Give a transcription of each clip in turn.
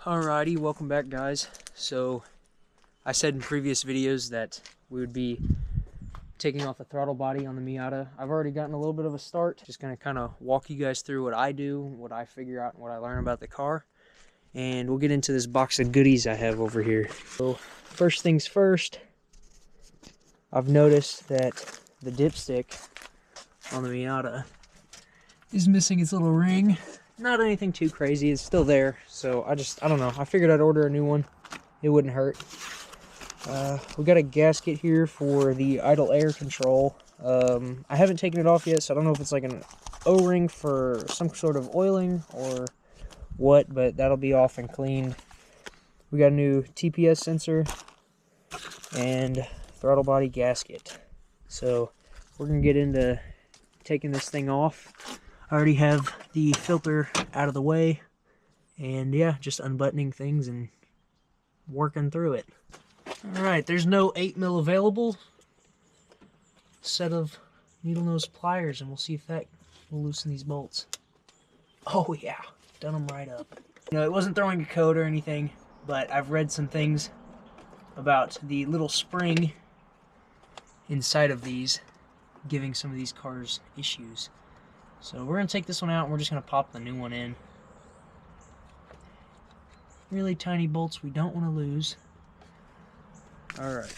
Alrighty, welcome back guys. So I said in previous videos that we would be taking off the throttle body on the Miata. I've already gotten a little bit of a start. Just gonna kind of walk you guys through what I do, what I figure out, and what I learn about the car. And we'll get into this box of goodies I have over here. So first things first, I've noticed that the dipstick on the Miata is missing its little ring. Not anything too crazy, it's still there, so I don't know, I figured I'd order a new one. It wouldn't hurt. We got a gasket here for the idle air control. I haven't taken it off yet, so I don't know if it's like an O-ring for some sort of oiling or what, but that'll be off and cleaned. We got a new TPS sensor and throttle body gasket. So we're gonna get into taking this thing off. I already have the filter out of the way, and yeah, just unbuttoning things and working through it. Alright, there's no 8mm available. Set of needle nose pliers, and we'll see if that will loosen these bolts. Oh yeah, done them right up. You know, it wasn't throwing a code or anything, but I've read some things about the little spring inside of these giving some of these cars issues. So we're going to take this one out and we're just going to pop the new one in. Really tiny bolts we don't want to lose. Alright,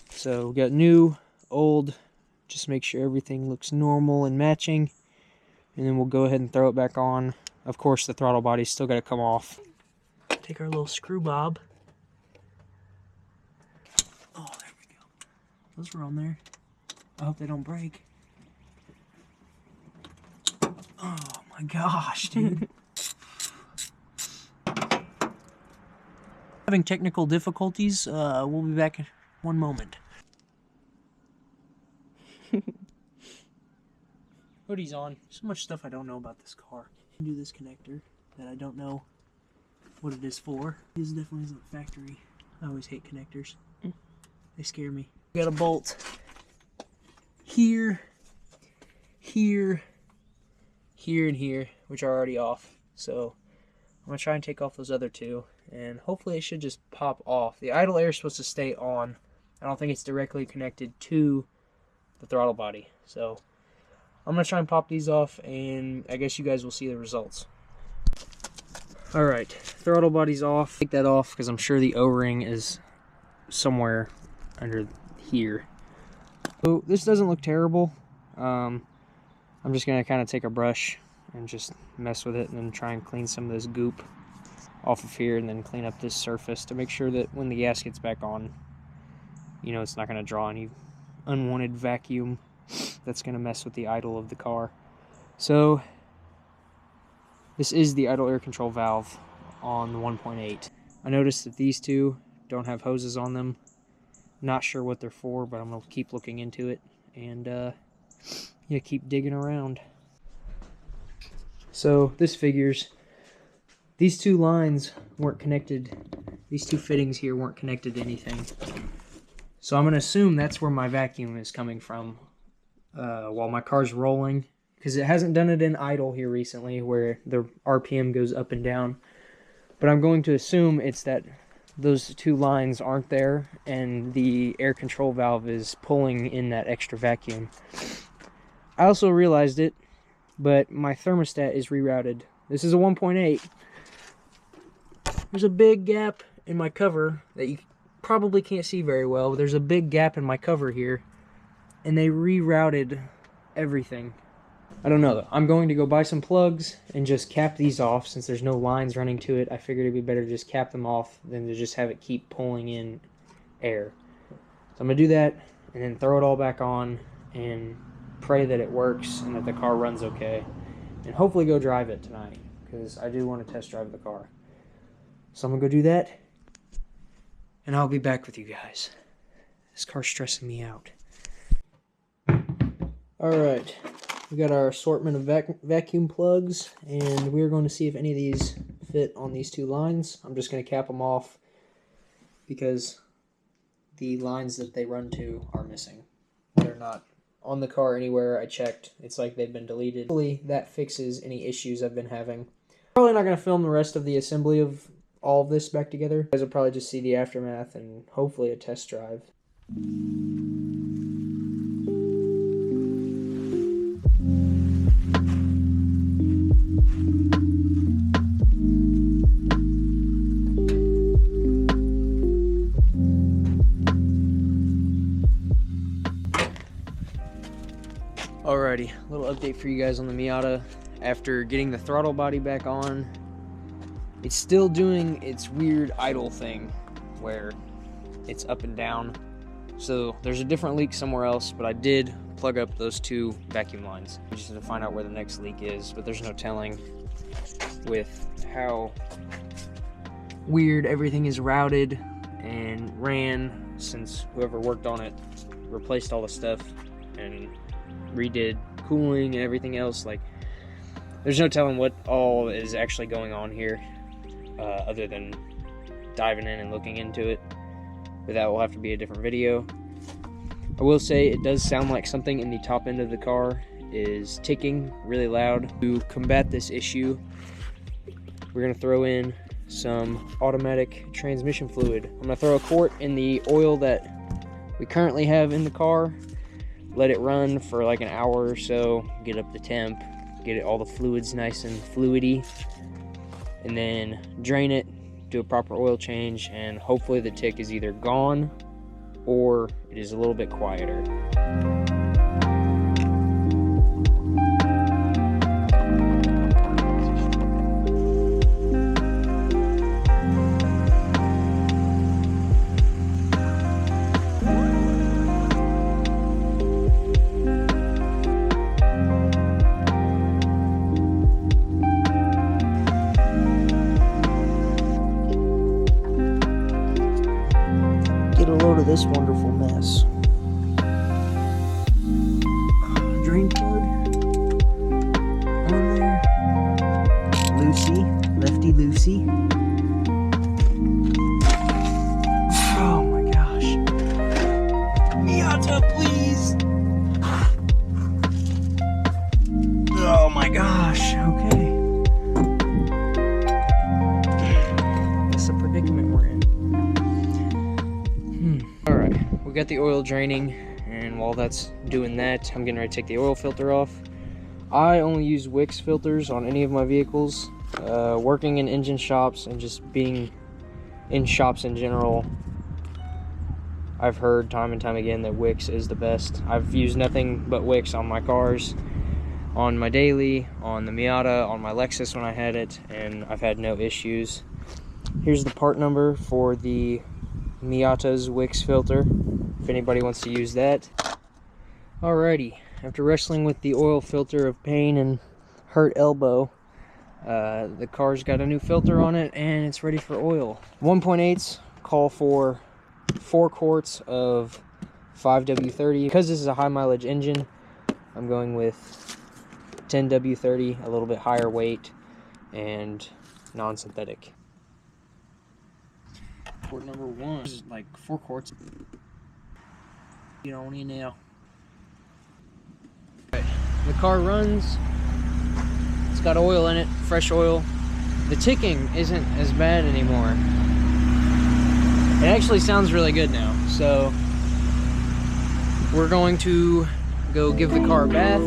so we got new, old, just make sure everything looks normal and matching. And then we'll go ahead and throw it back on. Of course the throttle body's still got to come off. Take our little screw bob. Oh, there we go. Those were on there. I hope they don't break. Oh my gosh, dude. Having technical difficulties. We'll be back in one moment. Hoodie's on. So much stuff I don't know about this car. Do this connector that I don't know what it is for. This definitely isn't factory. I always hate connectors. They scare me. We got a bolt here, here, here, and here, which are already off. So I'm going to try and take off those other two, and hopefully it should just pop off. The idle air is supposed to stay on. I don't think it's directly connected to the throttle body. So I'm going to try and pop these off, and I guess you guys will see the results. Alright, throttle body's off. Take that off because I'm sure the O-ring is somewhere under here. So this doesn't look terrible. I'm just going to kind of take a brush and just mess with it and then try and clean some of this goop off of here and then clean up this surface to make sure that when the gasket's back on, you know, it's not going to draw any unwanted vacuum that's going to mess with the idle of the car. So this is the idle air control valve on the 1.8. I noticed that these two don't have hoses on them. Not sure what they're for, but I'm going to keep looking into it and yeah, keep digging around. So this figures, these two lines weren't connected, these two fittings here weren't connected to anything. So I'm going to assume that's where my vacuum is coming from while my car's rolling, because it hasn't done it in idle here recently where the RPM goes up and down. But I'm going to assume it's that those two lines aren't there and the air control valve is pulling in that extra vacuum. I also realized it, but my thermostat is rerouted. This is a 1.8. There's a big gap in my cover that you probably can't see very well, but there's a big gap in my cover here, and they rerouted everything. I don't know though. I'm going to go buy some plugs and just cap these off since there's no lines running to it. I figured it'd be better to just cap them off than to just have it keep pulling in air. So I'm going to do that and then throw it all back on and pray that it works and that the car runs okay. And hopefully go drive it tonight because I do want to test drive the car. So I'm going to go do that and I'll be back with you guys. This car's stressing me out. Alright. We got our assortment of vacuum plugs, and we're going to see if any of these fit on these two lines. I'm just going to cap them off because the lines that they run to are missing. They're not on the car anywhere. I checked. It's like they've been deleted. Hopefully that fixes any issues I've been having. Probably not going to film the rest of the assembly of all of this back together. You guys will probably just see the aftermath and hopefully a test drive. Alrighty, a little update for you guys on the Miata. After getting the throttle body back on, it's still doing its weird idle thing where it's up and down. So there's a different leak somewhere else, but I did plug up those two vacuum lines just to find out where the next leak is, but there's no telling with how weird everything is routed and ran since whoever worked on it replaced all the stuff and redid cooling and everything else. Like, there's no telling what all is actually going on here, other than diving in and looking into it. But that will have to be a different video. I will say it does sound like something in the top end of the car is ticking really loud. To combat this issue, we're going to throw in some automatic transmission fluid. I'm going to throw a quart in the oil that we currently have in the car, let it run for like an hour or so, get up the temp, get it all the fluids nice and fluidy, and then drain it, do a proper oil change, and hopefully the tick is either gone or it is a little bit quieter. Get a load of this wonderful mess. Drain plug on there. Lucy, lefty Lucy. Oh my gosh. Miata, please. Oh my gosh, okay. That's the predicament we're in. Alright, we got the oil draining, and while that's doing that, I'm getting ready to take the oil filter off. I only use Wix filters on any of my vehicles. Working in engine shops and just being in shops in general, I've heard time and time again that Wix is the best. I've used nothing but Wix on my cars, on my daily, on the Miata, on my Lexus when I had it, and I've had no issues. Here's the part number for the Miata's Wix filter, if anybody wants to use that. Alrighty, after wrestling with the oil filter of pain and hurt elbow, the car's got a new filter on it and it's ready for oil. 1.8s call for 4 quarts of 5W30. Because this is a high mileage engine, I'm going with 10W30, a little bit higher weight and non-synthetic. Quart number 1 is like 4 quarts. Get on in now. Right. The car runs. It's got oil in it, fresh oil. The ticking isn't as bad anymore. It actually sounds really good now. So we're going to go give the car a bath.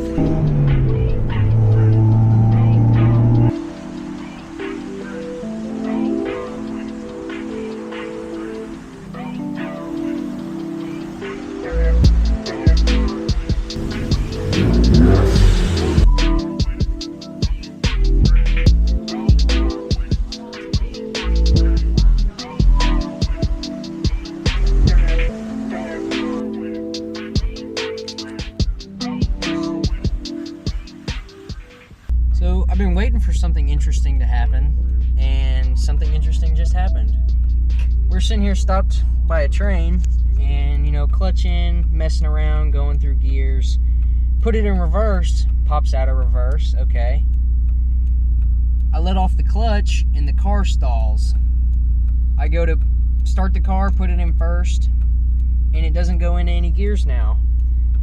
So I've been waiting for something interesting to happen, and something interesting just happened. We're sitting here stopped by a train, and you know, clutching, messing around, going through gears. Put it in reverse, pops out of reverse, okay. I let off the clutch and the car stalls. I go to start the car, put it in first, and it doesn't go into any gears now.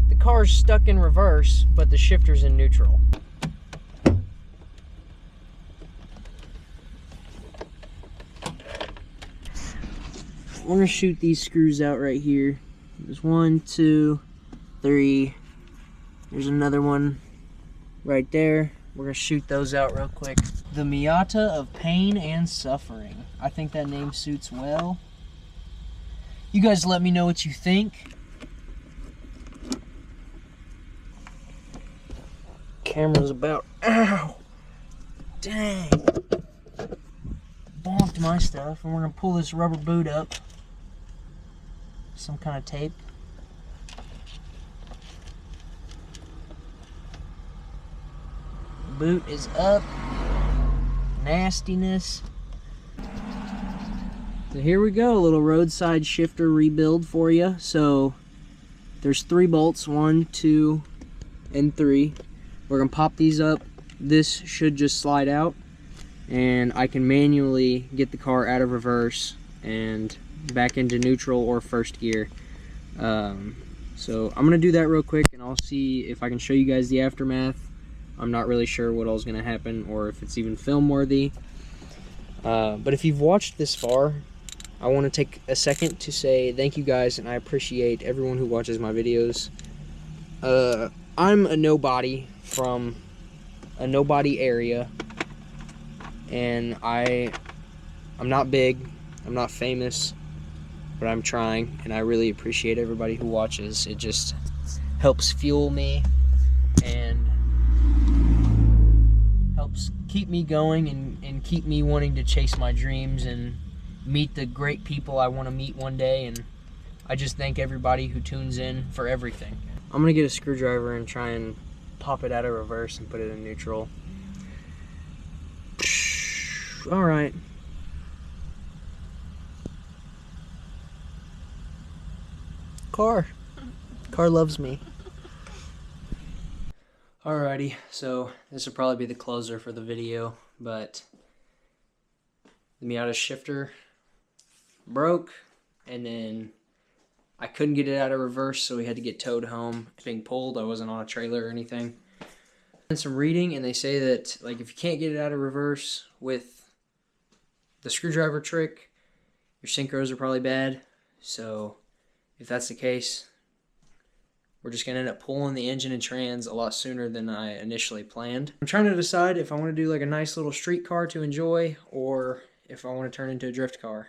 The car's stuck in reverse, but the shifter's in neutral. we're gonna shoot these screws out right here. There's 1, 2, 3. There's another one right there. We're gonna shoot those out real quick. The Miata of pain and suffering. I think that name suits well. You guys let me know what you think. Camera's about, ow, dang. Bonked my stuff, and we're gonna pull this rubber boot up. Some kind of tape. Boot is up. Nastiness. So here we go, a little roadside shifter rebuild for you. So there's 3 bolts, 1, 2, and 3. We're gonna pop these up. This should just slide out, and I can manually get the car out of reverse and back into neutral or first gear. So I'm gonna do that real quick, and I'll see if I can show you guys the aftermath. I'm not really sure what all's gonna happen or if it's even film worthy. But if you've watched this far, I want to take a second to say thank you guys, and I appreciate everyone who watches my videos. I'm a nobody from a nobody area, and I'm not big, I'm not famous, but I'm trying, and I really appreciate everybody who watches. It just helps fuel me and helps keep me going and keep me wanting to chase my dreams and meet the great people I want to meet one day. And I just thank everybody who tunes in for everything. I'm gonna get a screwdriver and try and pop it out of reverse and put it in neutral. All right. Car loves me. Alrighty, so this will probably be the closer for the video, but the Miata shifter broke, and then I couldn't get it out of reverse, so we had to get towed home. Being pulled, I wasn't on a trailer or anything. And some reading, and they say that like if you can't get it out of reverse with the screwdriver trick, your synchros are probably bad. So if that's the case, we're just going to end up pulling the engine and trans a lot sooner than I initially planned. I'm trying to decide if I want to do like a nice little street car to enjoy, or if I want to turn into a drift car.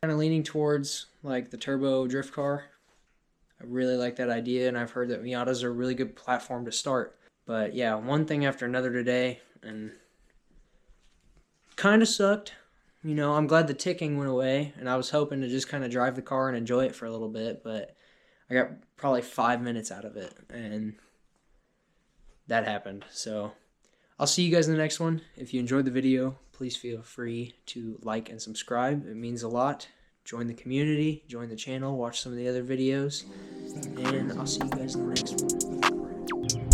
Kind of leaning towards like the turbo drift car. I really like that idea, and I've heard that Miatas are a really good platform to start. But yeah, one thing after another today, and kind of sucked. You know, I'm glad the ticking went away, and I was hoping to just kind of drive the car and enjoy it for a little bit, but I got probably 5 minutes out of it, and that happened. So I'll see you guys in the next one. If you enjoyed the video, please feel free to like and subscribe. It means a lot. Join the community, join the channel, watch some of the other videos, and I'll see you guys in the next one.